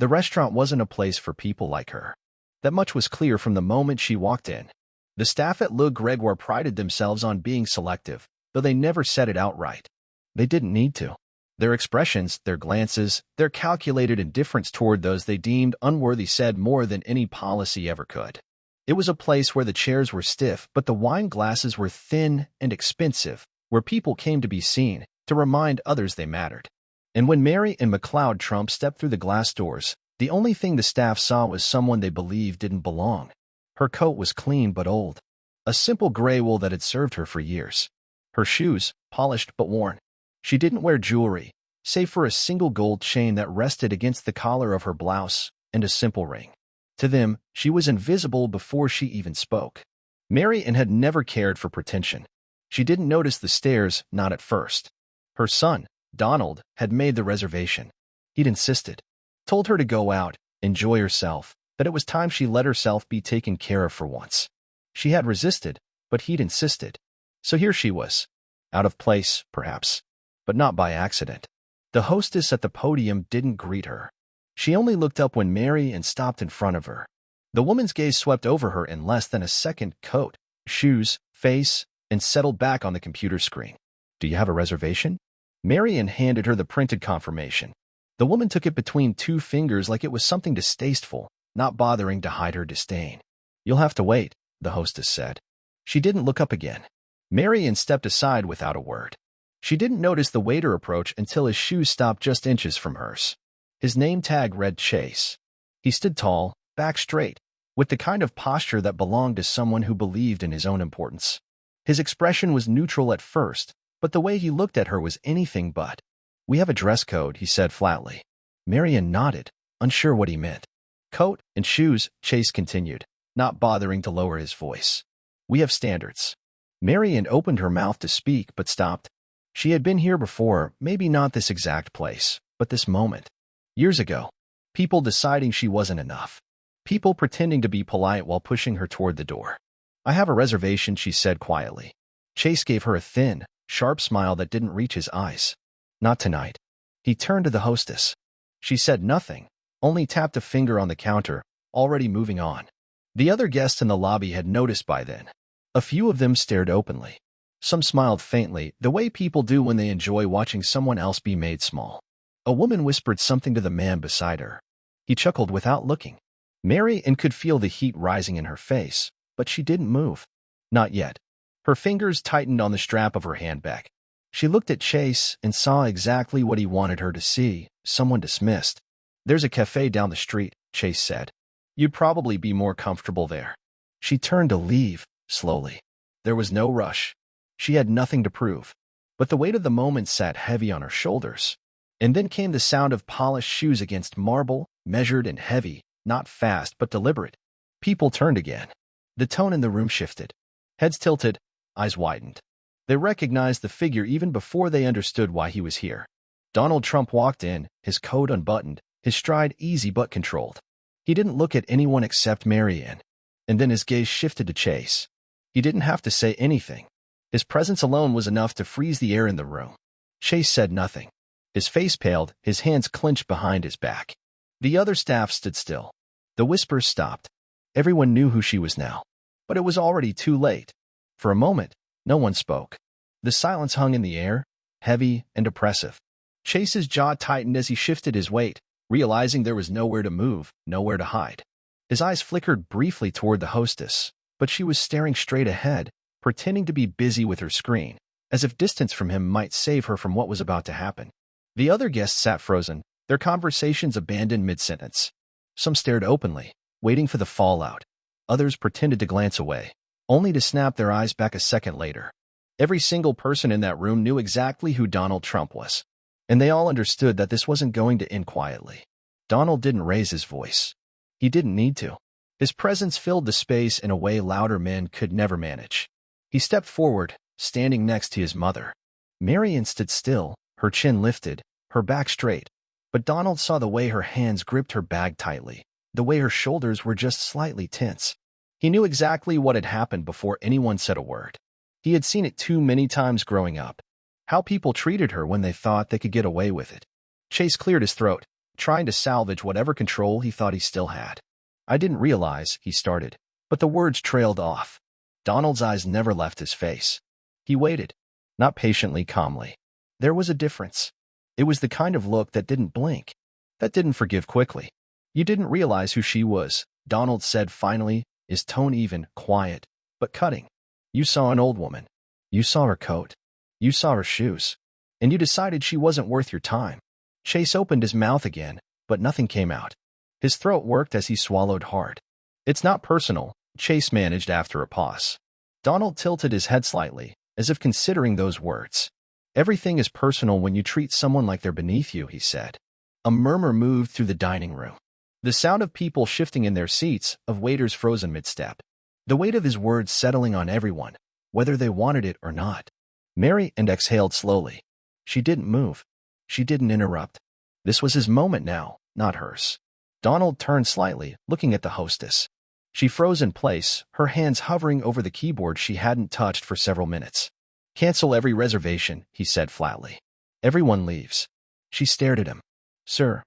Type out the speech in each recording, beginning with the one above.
The restaurant wasn't a place for people like her. That much was clear from the moment she walked in. The staff at Le Gregoire prided themselves on being selective, though they never said it outright. They didn't need to. Their expressions, their glances, their calculated indifference toward those they deemed unworthy said more than any policy ever could. It was a place where the chairs were stiff, but the wine glasses were thin and expensive, where people came to be seen, to remind others they mattered. And when Mary and MacLeod Trump stepped through the glass doors, the only thing the staff saw was someone they believed didn't belong. Her coat was clean but old, a simple gray wool that had served her for years. Her shoes, polished but worn. She didn't wear jewelry, save for a single gold chain that rested against the collar of her blouse and a simple ring. To them, she was invisible before she even spoke. Marian had never cared for pretension. She didn't notice the stares, not at first. Her son, Donald, had made the reservation. He'd insisted, told her to go out, enjoy herself, that it was time she let herself be taken care of for once. She had resisted, but he'd insisted. So here she was. Out of place, perhaps, but not by accident. The hostess at the podium didn't greet her. She only looked up when Marian stopped in front of her. The woman's gaze swept over her in less than a second: coat, shoes, face, and settled back on the computer screen. "Do you have a reservation?" Marian handed her the printed confirmation. The woman took it between two fingers like it was something distasteful, not bothering to hide her disdain. "You'll have to wait," the hostess said. She didn't look up again. Marian stepped aside without a word. She didn't notice the waiter approach until his shoes stopped just inches from hers. His name tag read Chase. He stood tall, back straight, with the kind of posture that belonged to someone who believed in his own importance. His expression was neutral at first, but the way he looked at her was anything but. "We have a dress code," he said flatly. Marian nodded, unsure what he meant. "Coat and shoes," Chase continued, not bothering to lower his voice. "We have standards." Marian opened her mouth to speak, but stopped. She had been here before, maybe not this exact place, but this moment. Years ago. People deciding she wasn't enough. People pretending to be polite while pushing her toward the door. "I have a reservation," she said quietly. Chase gave her a thin, sharp smile that didn't reach his eyes. "Not tonight." He turned to the hostess. She said nothing, only tapped a finger on the counter, already moving on. The other guests in the lobby had noticed by then. A few of them stared openly. Some smiled faintly, the way people do when they enjoy watching someone else be made small. A woman whispered something to the man beside her. He chuckled without looking. Marian could feel the heat rising in her face, but she didn't move. Not yet. Her fingers tightened on the strap of her handbag. She looked at Chase and saw exactly what he wanted her to see, someone dismissed. "There's a cafe down the street," Chase said. "You'd probably be more comfortable there." She turned to leave, slowly. There was no rush. She had nothing to prove, but the weight of the moment sat heavy on her shoulders. And then came the sound of polished shoes against marble, measured and heavy, not fast but deliberate. People turned again. The tone in the room shifted. Heads tilted, eyes widened. They recognized the figure even before they understood why he was here. Donald Trump walked in, his coat unbuttoned, his stride easy but controlled. He didn't look at anyone except Marian, and then his gaze shifted to Chase. He didn't have to say anything. His presence alone was enough to freeze the air in the room. Chase said nothing. His face paled, his hands clenched behind his back. The other staff stood still. The whispers stopped. Everyone knew who she was now. But it was already too late. For a moment, no one spoke. The silence hung in the air, heavy and oppressive. Chase's jaw tightened as he shifted his weight, realizing there was nowhere to move, nowhere to hide. His eyes flickered briefly toward the hostess, but she was staring straight ahead, pretending to be busy with her screen, as if distance from him might save her from what was about to happen. The other guests sat frozen, their conversations abandoned mid-sentence. Some stared openly, waiting for the fallout. Others pretended to glance away, only to snap their eyes back a second later. Every single person in that room knew exactly who Donald Trump was, and they all understood that this wasn't going to end quietly. Donald didn't raise his voice. He didn't need to. His presence filled the space in a way louder men could never manage. He stepped forward, standing next to his mother. Marian stood still, her chin lifted, her back straight, but Donald saw the way her hands gripped her bag tightly, the way her shoulders were just slightly tense. He knew exactly what had happened before anyone said a word. He had seen it too many times growing up. How people treated her when they thought they could get away with it. Chase cleared his throat. trying to salvage whatever control he thought he still had. "I didn't realize," he started, but the words trailed off. Donald's eyes never left his face. He waited, not patiently, calmly. There was a difference. It was the kind of look that didn't blink, that didn't forgive quickly. "You didn't realize who she was," Donald said finally, his tone even, quiet, but cutting. "You saw an old woman. You saw her coat. You saw her shoes. And you decided she wasn't worth your time." Chase opened his mouth again, but nothing came out. His throat worked as he swallowed hard. "It's not personal," Chase managed after a pause. Donald tilted his head slightly, as if considering those words. "Everything is personal when you treat someone like they're beneath you," he said. A murmur moved through the dining room. The sound of people shifting in their seats, of waiters frozen mid-step. The weight of his words settling on everyone, whether they wanted it or not. Mary exhaled slowly. She didn't move. She didn't interrupt. This was his moment now, not hers. Donald turned slightly, looking at the hostess. She froze in place, her hands hovering over the keyboard she hadn't touched for several minutes. "Cancel every reservation," he said flatly. "Everyone leaves." She stared at him. "Sir,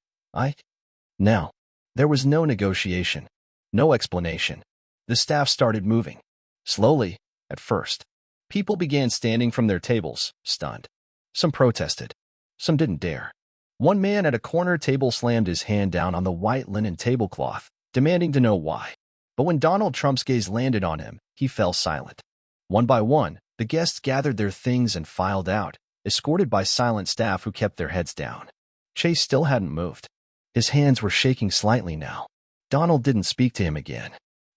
Now. There was no negotiation. No explanation. The staff started moving. Slowly, at first. People began standing from their tables, stunned. Some protested. Some didn't dare. One man at a corner table slammed his hand down on the white linen tablecloth, demanding to know why. But when Donald Trump's gaze landed on him, he fell silent. One by one, the guests gathered their things and filed out, escorted by silent staff who kept their heads down. Chase still hadn't moved. His hands were shaking slightly now. Donald didn't speak to him again.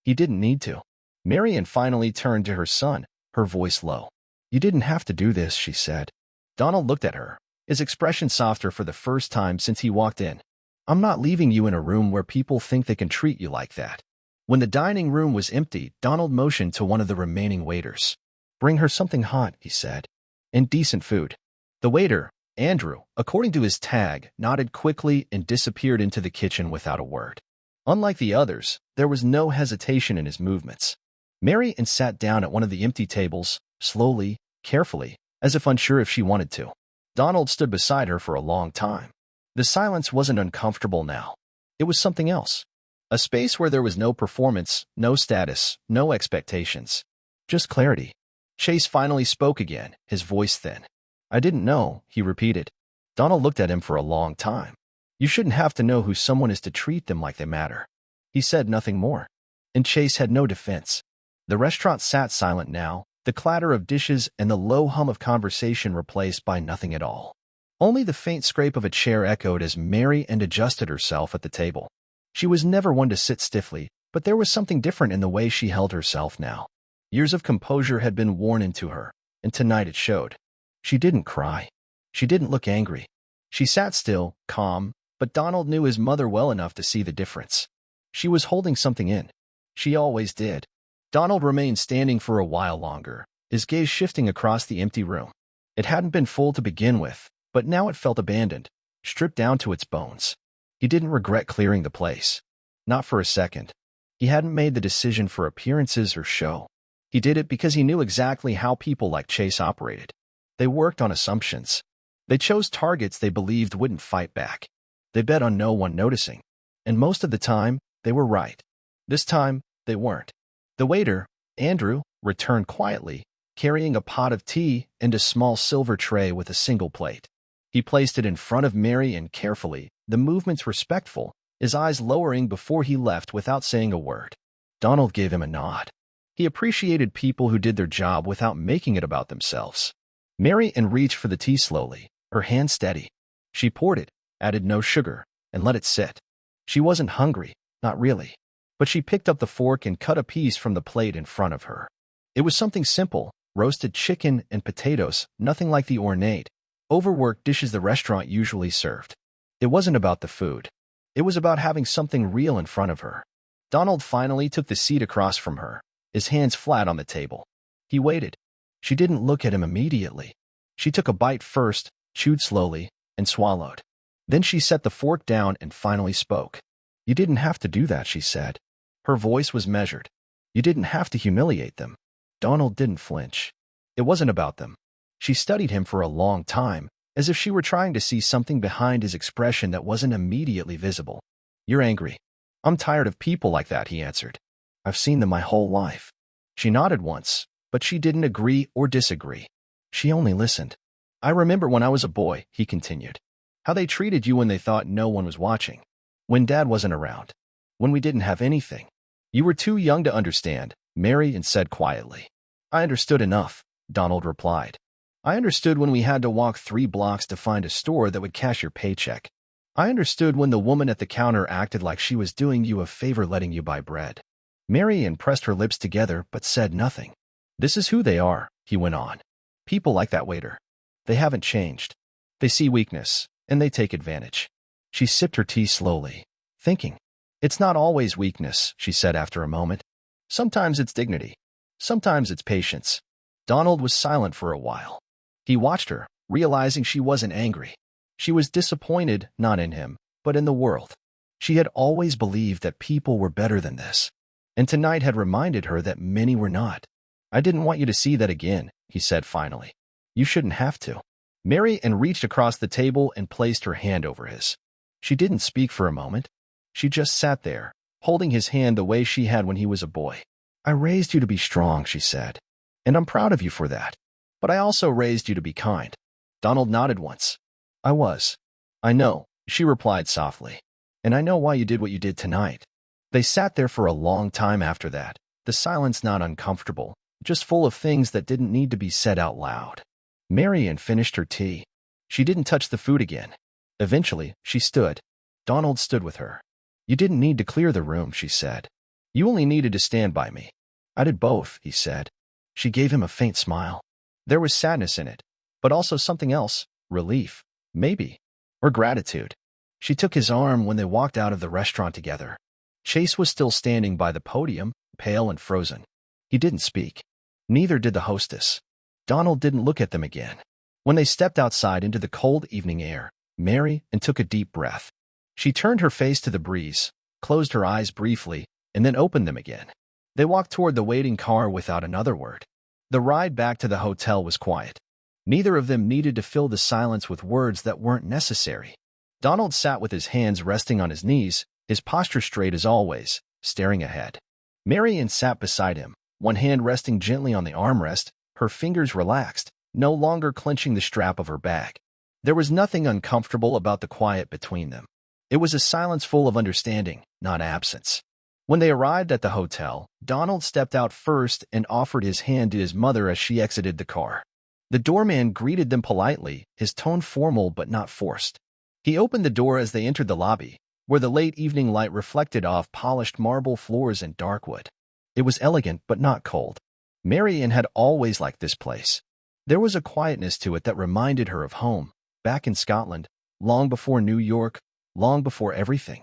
He didn't need to. Marian finally turned to her son, her voice low. "You didn't have to do this," she said. Donald looked at her, his expression softer for the first time since he walked in. "I'm not leaving you in a room where people think they can treat you like that." When the dining room was empty, Donald motioned to one of the remaining waiters. "Bring her something hot," he said, "and decent food." The waiter, Andrew, according to his tag, nodded quickly and disappeared into the kitchen without a word. Unlike the others, there was no hesitation in his movements. Marian sat down at one of the empty tables, slowly, carefully, as if unsure if she wanted to. Donald stood beside her for a long time. The silence wasn't uncomfortable now. It was something else. A space where there was no performance, no status, no expectations. Just clarity. Chase finally spoke again, his voice thin. "I didn't know," he repeated. Donald looked at him for a long time. "You shouldn't have to know who someone is to treat them like they matter." He said nothing more. And Chase had no defense. The restaurant sat silent now, the clatter of dishes and the low hum of conversation replaced by nothing at all. Only the faint scrape of a chair echoed as Marian adjusted herself at the table. She was never one to sit stiffly, but there was something different in the way she held herself now. Years of composure had been worn into her, and tonight it showed. She didn't cry. She didn't look angry. She sat still, calm, but Donald knew his mother well enough to see the difference. She was holding something in. She always did. Donald remained standing for a while longer, his gaze shifting across the empty room. It hadn't been full to begin with, but now it felt abandoned, stripped down to its bones. He didn't regret clearing the place. Not for a second. He hadn't made the decision for appearances or show. He did it because he knew exactly how people like Chase operated. They worked on assumptions. They chose targets they believed wouldn't fight back. They bet on no one noticing. And most of the time, they were right. This time, they weren't. The waiter, Andrew, returned quietly, carrying a pot of tea and a small silver tray with a single plate. He placed it in front of Marian carefully, the movements respectful, his eyes lowering before he left without saying a word. Donald gave him a nod. He appreciated people who did their job without making it about themselves. Marian reached for the tea slowly, her hand steady. She poured it, added no sugar, and let it sit. She wasn't hungry, not really. But she picked up the fork and cut a piece from the plate in front of her. It was something simple, roasted chicken and potatoes, nothing like the ornate, overworked dishes the restaurant usually served. It wasn't about the food. It was about having something real in front of her. Donald finally took the seat across from her, his hands flat on the table. He waited. She didn't look at him immediately. She took a bite first, chewed slowly, and swallowed. Then she set the fork down and finally spoke. "You didn't have to do that," she said. Her voice was measured. "You didn't have to humiliate them." Donald didn't flinch. It wasn't about them. She studied him for a long time, as if she were trying to see something behind his expression that wasn't immediately visible. "You're angry. I'm tired of people like that," he answered. "I've seen them my whole life." She nodded once, but she didn't agree or disagree. She only listened. "I remember when I was a boy," he continued, "how they treated you when they thought no one was watching. When Dad wasn't around. When we didn't have anything. You were too young to understand," Marian said quietly. "I understood enough," Donald replied. "I understood when we had to walk 3 blocks to find a store that would cash your paycheck. I understood when the woman at the counter acted like she was doing you a favor letting you buy bread." Marian pressed her lips together but said nothing. "This is who they are," he went on. "People like that waiter. They haven't changed. They see weakness, and they take advantage." She sipped her tea slowly, thinking. "It's not always weakness," she said after a moment. "Sometimes it's dignity. Sometimes it's patience." Donald was silent for a while. He watched her, realizing she wasn't angry. She was disappointed, not in him, but in the world. She had always believed that people were better than this, and tonight had reminded her that many were not. "I didn't want you to see that again," he said finally. "You shouldn't have to." Marian reached across the table and placed her hand over his. She didn't speak for a moment. She just sat there, holding his hand the way she had when he was a boy. "I raised you to be strong," she said, "and I'm proud of you for that. But I also raised you to be kind." Donald nodded once. "I was. I know," she replied softly. "And I know why you did what you did tonight." They sat there for a long time after that, the silence not uncomfortable, just full of things that didn't need to be said out loud. Marian finished her tea. She didn't touch the food again. Eventually, she stood. Donald stood with her. "You didn't need to clear the room," she said. "You only needed to stand by me." "I did both," he said. She gave him a faint smile. There was sadness in it, but also something else, relief, maybe, or gratitude. She took his arm when they walked out of the restaurant together. Chase was still standing by the podium, pale and frozen. He didn't speak. Neither did the hostess. Donald didn't look at them again. When they stepped outside into the cold evening air, Marian took a deep breath. She turned her face to the breeze, closed her eyes briefly, and then opened them again. They walked toward the waiting car without another word. The ride back to the hotel was quiet. Neither of them needed to fill the silence with words that weren't necessary. Donald sat with his hands resting on his knees, his posture straight as always, staring ahead. Marian sat beside him, one hand resting gently on the armrest, her fingers relaxed, no longer clenching the strap of her bag. There was nothing uncomfortable about the quiet between them. It was a silence full of understanding, not absence. When they arrived at the hotel, Donald stepped out first and offered his hand to his mother as she exited the car. The doorman greeted them politely, his tone formal but not forced. He opened the door as they entered the lobby, where the late evening light reflected off polished marble floors and dark wood. It was elegant but not cold. Marian had always liked this place. There was a quietness to it that reminded her of home, back in Scotland, long before New York, long before everything.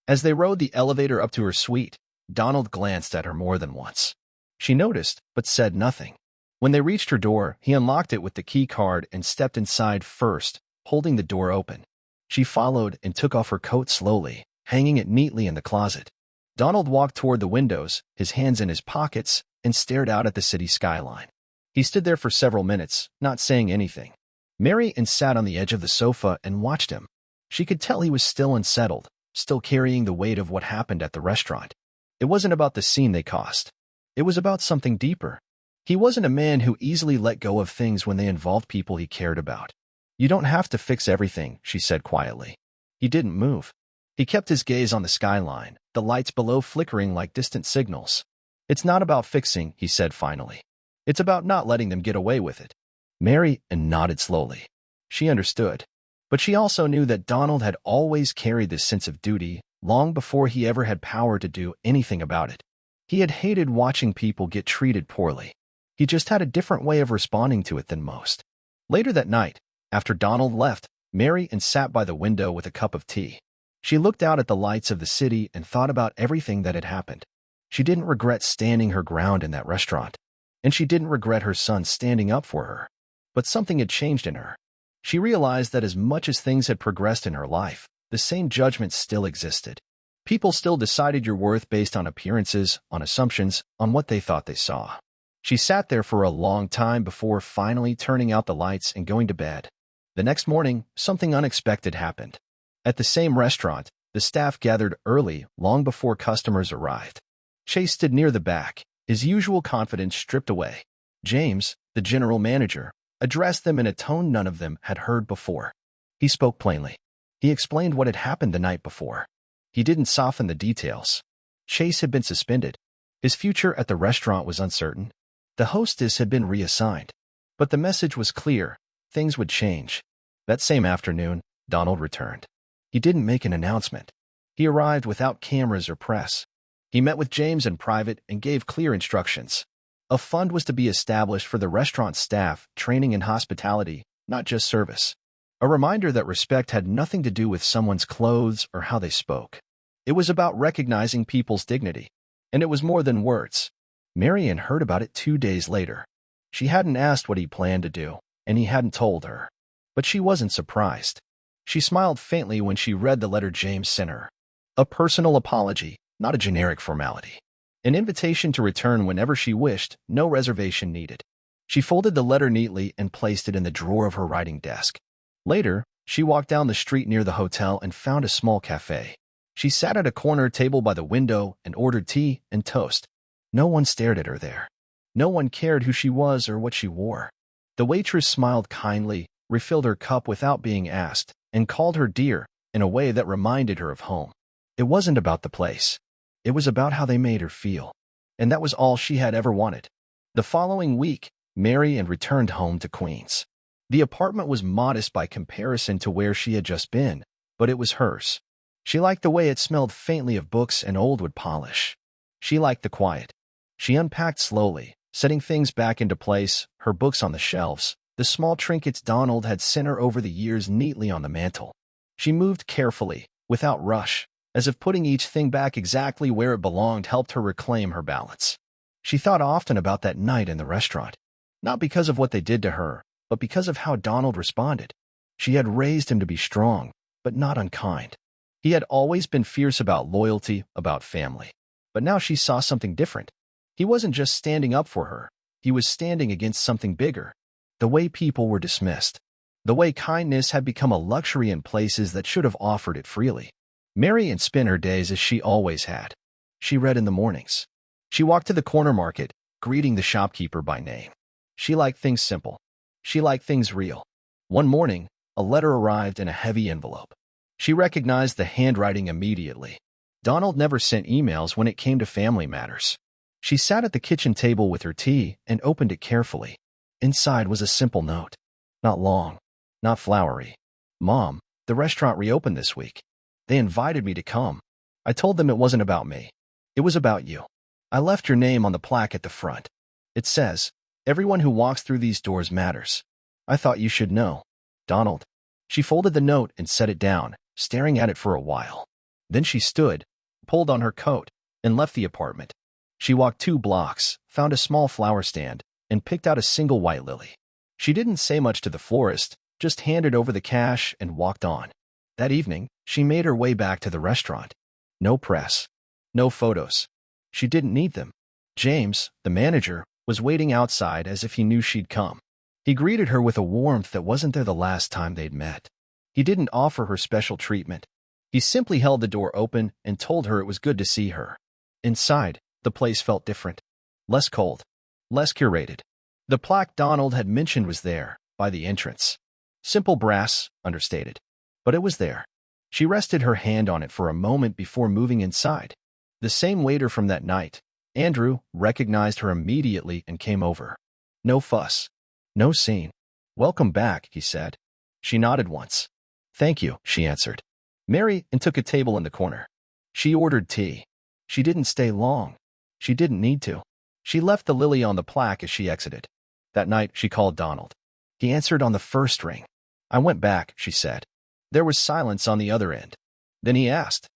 As they rode the elevator up to her suite, Donald glanced at her more than once. She noticed, but said nothing. When they reached her door, he unlocked it with the key card and stepped inside first, holding the door open. She followed and took off her coat slowly, hanging it neatly in the closet. Donald walked toward the windows, his hands in his pockets, and stared out at the city skyline. He stood there for several minutes, not saying anything. Marian sat on the edge of the sofa and watched him. She could tell he was still unsettled, still carrying the weight of what happened at the restaurant. It wasn't about the scene they caused. It was about something deeper. He wasn't a man who easily let go of things when they involved people he cared about. "You don't have to fix everything," she said quietly. He didn't move. He kept his gaze on the skyline, the lights below flickering like distant signals. "It's not about fixing," he said finally. "It's about not letting them get away with it." Marian nodded slowly. She understood. But she also knew that Donald had always carried this sense of duty, long before he ever had power to do anything about it. He had hated watching people get treated poorly. He just had a different way of responding to it than most. Later that night, after Donald left, Marian sat by the window with a cup of tea. She looked out at the lights of the city and thought about everything that had happened. She didn't regret standing her ground in that restaurant. And she didn't regret her son standing up for her. But something had changed in her. She realized that as much as things had progressed in her life, the same judgment still existed. People still decided your worth based on appearances, on assumptions, on what they thought they saw. She sat there for a long time before finally turning out the lights and going to bed. The next morning, something unexpected happened. At the same restaurant, the staff gathered early, long before customers arrived. Chase stood near the back, his usual confidence stripped away. James, the general manager, addressed them in a tone none of them had heard before. He spoke plainly. He explained what had happened the night before. He didn't soften the details. Chase had been suspended. His future at the restaurant was uncertain. The hostess had been reassigned. But the message was clear. Things would change. That same afternoon, Donald returned. He didn't make an announcement. He arrived without cameras or press. He met with James in private and gave clear instructions. A fund was to be established for the restaurant staff, training in hospitality, not just service. A reminder that respect had nothing to do with someone's clothes or how they spoke. It was about recognizing people's dignity. And it was more than words. Marian heard about it 2 days later. She hadn't asked what he planned to do, and he hadn't told her. But she wasn't surprised. She smiled faintly when she read the letter James sent her. A personal apology, not a generic formality. An invitation to return whenever she wished, no reservation needed. She folded the letter neatly and placed it in the drawer of her writing desk. Later, she walked down the street near the hotel and found a small cafe. She sat at a corner table by the window and ordered tea and toast. No one stared at her there. No one cared who she was or what she wore. The waitress smiled kindly, refilled her cup without being asked, and called her dear in a way that reminded her of home. It wasn't about the place. It was about how they made her feel. And that was all she had ever wanted. The following week, Marian returned home to Queens. The apartment was modest by comparison to where she had just been, but it was hers. She liked the way it smelled faintly of books and old wood polish. She liked the quiet. She unpacked slowly, setting things back into place, her books on the shelves, the small trinkets Donald had sent her over the years neatly on the mantel. She moved carefully, without rush, as if putting each thing back exactly where it belonged helped her reclaim her balance. She thought often about that night in the restaurant, not because of what they did to her, but because of how Donald responded. She had raised him to be strong, but not unkind. He had always been fierce about loyalty, about family. But now she saw something different. He wasn't just standing up for her. He was standing against something bigger. The way people were dismissed. The way kindness had become a luxury in places that should have offered it freely. Marian spent her days as she always had. She read in the mornings. She walked to the corner market, greeting the shopkeeper by name. She liked things simple. She liked things real. One morning, a letter arrived in a heavy envelope. She recognized the handwriting immediately. Donald never sent emails when it came to family matters. She sat at the kitchen table with her tea and opened it carefully. Inside was a simple note. Not long, not flowery. Mom, the restaurant reopened this week. They invited me to come. I told them it wasn't about me. It was about you. I left your name on the plaque at the front. It says, everyone who walks through these doors matters. I thought you should know. Donald. She folded the note and set it down, staring at it for a while. Then she stood, pulled on her coat, and left the apartment. She walked 2 blocks, found a small flower stand, and picked out a single white lily. She didn't say much to the florist, just handed over the cash and walked on. That evening, she made her way back to the restaurant. No press. No photos. She didn't need them. James, the manager, was waiting outside as if he knew she'd come. He greeted her with a warmth that wasn't there the last time they'd met. He didn't offer her special treatment. He simply held the door open and told her it was good to see her. Inside, the place felt different. Less cold. Less curated. The plaque Donald had mentioned was there, by the entrance. Simple brass, understated. But it was there. She rested her hand on it for a moment before moving inside. The same waiter from that night, Andrew, recognized her immediately and came over. No fuss. No scene. Welcome back, he said. She nodded once. Thank you, she answered. Mary and took a table in the corner. She ordered tea. She didn't stay long. She didn't need to. She left the lily on the plaque as she exited. That night, she called Donald. He answered on the first ring. I went back, she said. There was silence on the other end. Then he asked,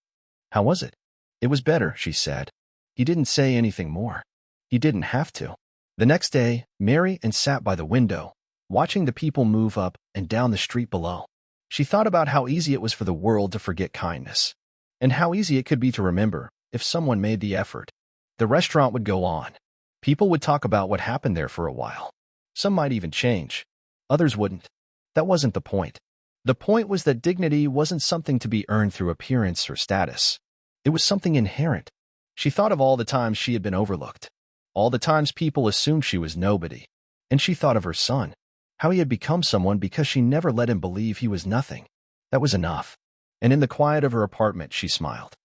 how was it? It was better, she said. He didn't say anything more. He didn't have to. The next day, Mary sat by the window, watching the people move up and down the street below. She thought about how easy it was for the world to forget kindness, and how easy it could be to remember if someone made the effort. The restaurant would go on. People would talk about what happened there for a while. Some might even change. Others wouldn't. That wasn't the point. The point was that dignity wasn't something to be earned through appearance or status. It was something inherent. She thought of all the times she had been overlooked, all the times people assumed she was nobody. And she thought of her son, how he had become someone because she never let him believe he was nothing. That was enough. And in the quiet of her apartment, she smiled.